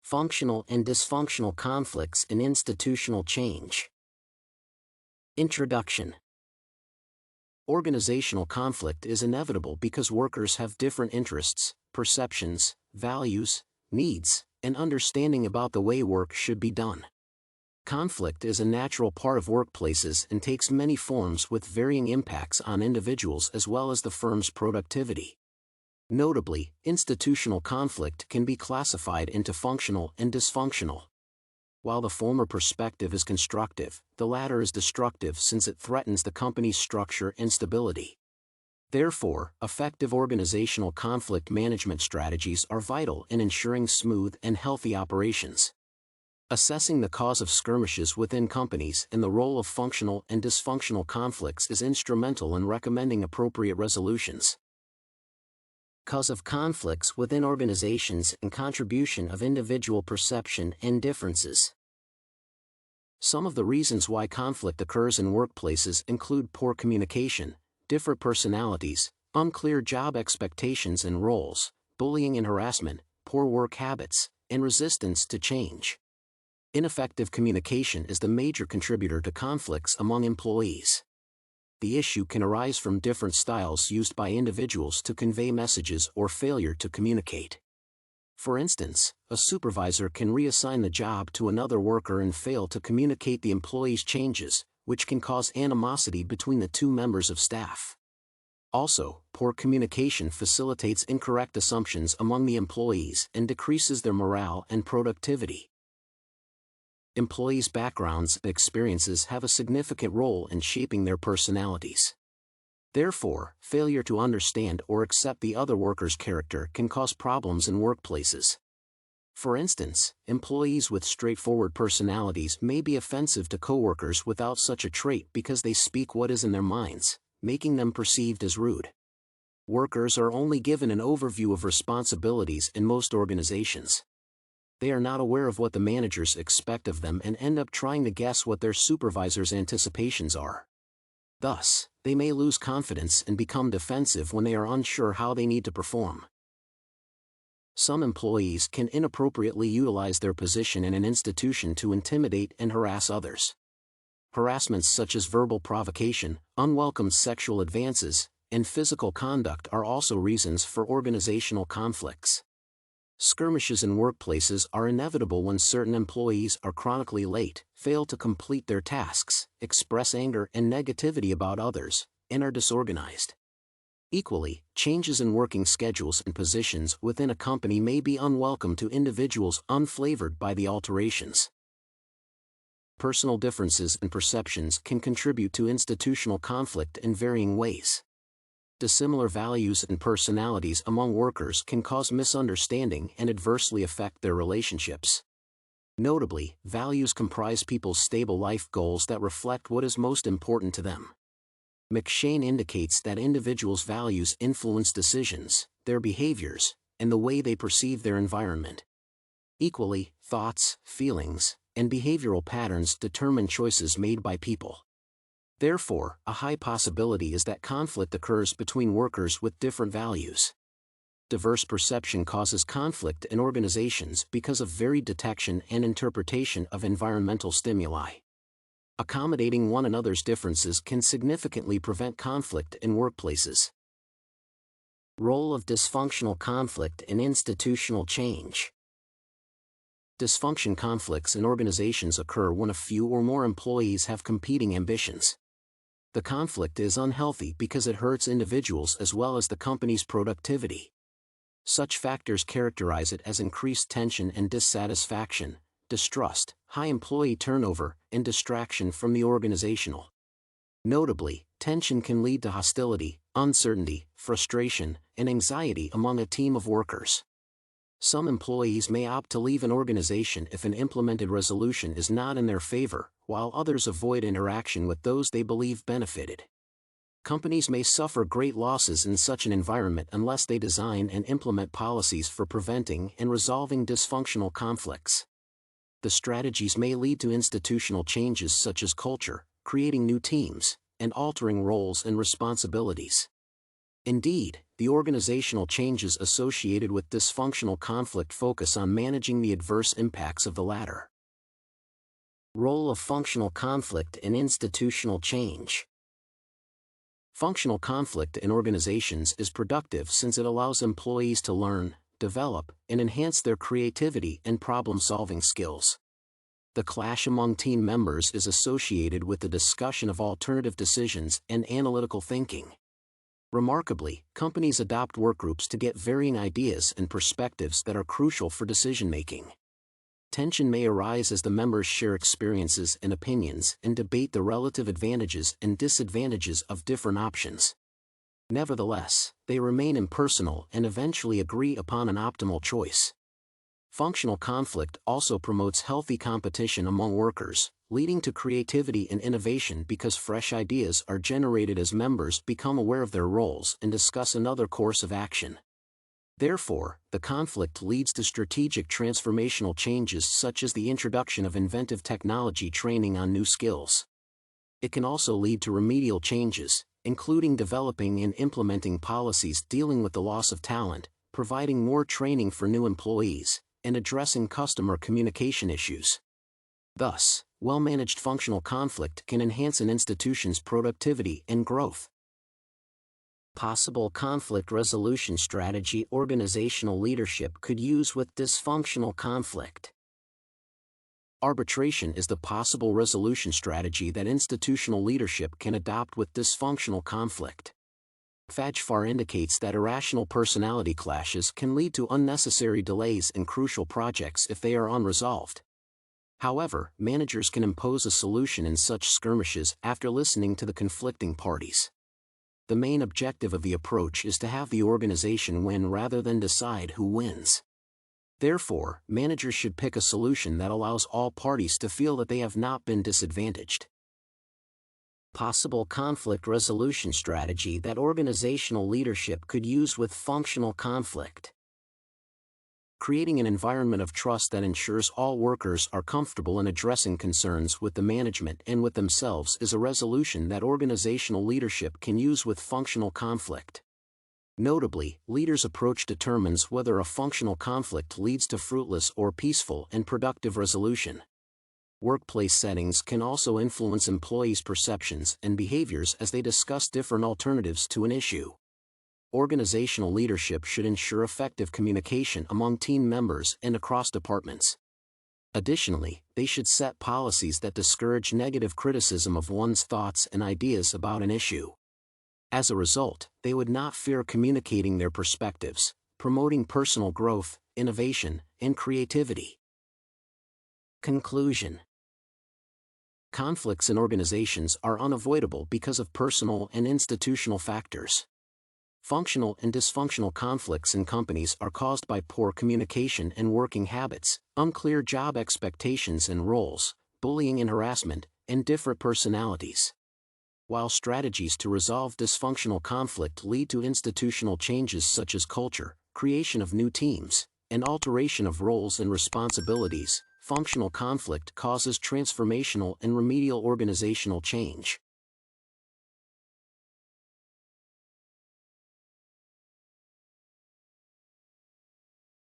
Functional and dysfunctional conflicts in institutional change. Introduction. Organizational conflict is inevitable because workers have different interests, perceptions, values, needs, and understanding about the way work should be done. Conflict is a natural part of workplaces and takes many forms with varying impacts on individuals as well as the firm's productivity. Notably, institutional conflict can be classified into functional and dysfunctional. While the former perspective is constructive, the latter is destructive since it threatens the company's structure and stability. Therefore, effective organizational conflict management strategies are vital in ensuring smooth and healthy operations. Assessing the cause of skirmishes within companies and the role of functional and dysfunctional conflicts is instrumental in recommending appropriate resolutions. Cause of conflicts within organizations and contribution of individual perception and differences. Some of the reasons why conflict occurs in workplaces include poor communication, different personalities, unclear job expectations and roles, bullying and harassment, poor work habits, and resistance to change. Ineffective communication is the major contributor to conflicts among employees. The issue can arise from different styles used by individuals to convey messages or failure to communicate. For instance, a supervisor can reassign the job to another worker and fail to communicate the employee's changes, which can cause animosity between the two members of staff. Also, poor communication facilitates incorrect assumptions among the employees and decreases their morale and productivity. Employees' backgrounds and experiences have a significant role in shaping their personalities. Therefore, failure to understand or accept the other worker's character can cause problems in workplaces. For instance, employees with straightforward personalities may be offensive to coworkers without such a trait because they speak what is in their minds, making them perceived as rude. Workers are only given an overview of responsibilities in most organizations. They are not aware of what the managers expect of them and end up trying to guess what their supervisor's anticipations are. Thus, they may lose confidence and become defensive when they are unsure how they need to perform. Some employees can inappropriately utilize their position in an institution to intimidate and harass others. Harassments such as verbal provocation, unwelcome sexual advances, and physical conduct are also reasons for organizational conflicts. Skirmishes in workplaces are inevitable when certain employees are chronically late, fail to complete their tasks, express anger and negativity about others, and are disorganized. Equally, changes in working schedules and positions within a company may be unwelcome to individuals unflavored by the alterations. Personal differences and perceptions can contribute to institutional conflict in varying ways. Dissimilar values and personalities among workers can cause misunderstanding and adversely affect their relationships. Notably, values comprise people's stable life goals that reflect what is most important to them. McShane indicates that individuals' values influence decisions, their behaviors, and the way they perceive their environment. Equally, thoughts, feelings, and behavioral patterns determine choices made by people. Therefore, a high possibility is that conflict occurs between workers with different values. Diverse perception causes conflict in organizations because of varied detection and interpretation of environmental stimuli. Accommodating one another's differences can significantly prevent conflict in workplaces. Role of dysfunctional conflict in institutional change. Dysfunction conflicts in organizations occur when a few or more employees have competing ambitions. The conflict is unhealthy because it hurts individuals as well as the company's productivity. Such factors characterize it as increased tension and dissatisfaction, distrust, high employee turnover, and distraction from the organizational. Notably, tension can lead to hostility, uncertainty, frustration, and anxiety among a team of workers. Some employees may opt to leave an organization if an implemented resolution is not in their favor, while others avoid interaction with those they believe benefited. Companies may suffer great losses in such an environment unless they design and implement policies for preventing and resolving dysfunctional conflicts. The strategies may lead to institutional changes such as culture, creating new teams, and altering roles and responsibilities. Indeed, the organizational changes associated with dysfunctional conflict focus on managing the adverse impacts of the latter. Role of functional conflict in institutional change. Functional conflict in organizations is productive since it allows employees to learn, develop, and enhance their creativity and problem-solving skills. The clash among team members is associated with the discussion of alternative decisions and analytical thinking. Remarkably, companies adopt workgroups to get varying ideas and perspectives that are crucial for decision-making. Tension may arise as the members share experiences and opinions and debate the relative advantages and disadvantages of different options. Nevertheless, they remain impersonal and eventually agree upon an optimal choice. Functional conflict also promotes healthy competition among workers, leading to creativity and innovation because fresh ideas are generated as members become aware of their roles and discuss another course of action. Therefore, the conflict leads to strategic transformational changes such as the introduction of inventive technology training on new skills. It can also lead to remedial changes, including developing and implementing policies dealing with the loss of talent, providing more training for new employees, and addressing customer communication issues. Thus, well-managed functional conflict can enhance an institution's productivity and growth. Possible conflict resolution strategy organizational leadership could use with dysfunctional conflict. Arbitration is the possible resolution strategy that institutional leadership can adopt with dysfunctional conflict. Pfajfar indicates that irrational personality clashes can lead to unnecessary delays in crucial projects if they are unresolved. However, managers can impose a solution in such skirmishes after listening to the conflicting parties. The main objective of the approach is to have the organization win rather than decide who wins. Therefore, managers should pick a solution that allows all parties to feel that they have not been disadvantaged. Possible conflict resolution strategy that organizational leadership could use with functional conflict. Creating an environment of trust that ensures all workers are comfortable in addressing concerns with the management and with themselves is a resolution that organizational leadership can use with functional conflict. Notably, leaders' approach determines whether a functional conflict leads to fruitless or peaceful and productive resolution. Workplace settings can also influence employees' perceptions and behaviors as they discuss different alternatives to an issue. Organizational leadership should ensure effective communication among team members and across departments. Additionally, they should set policies that discourage negative criticism of one's thoughts and ideas about an issue. As a result, they would not fear communicating their perspectives, promoting personal growth, innovation, and creativity. Conclusion. Conflicts in organizations are unavoidable because of personal and institutional factors. Functional and dysfunctional conflicts in companies are caused by poor communication and working habits, unclear job expectations and roles, bullying and harassment, and different personalities. While strategies to resolve dysfunctional conflict lead to institutional changes such as culture, creation of new teams, and alteration of roles and responsibilities, functional conflict causes transformational and remedial organizational change.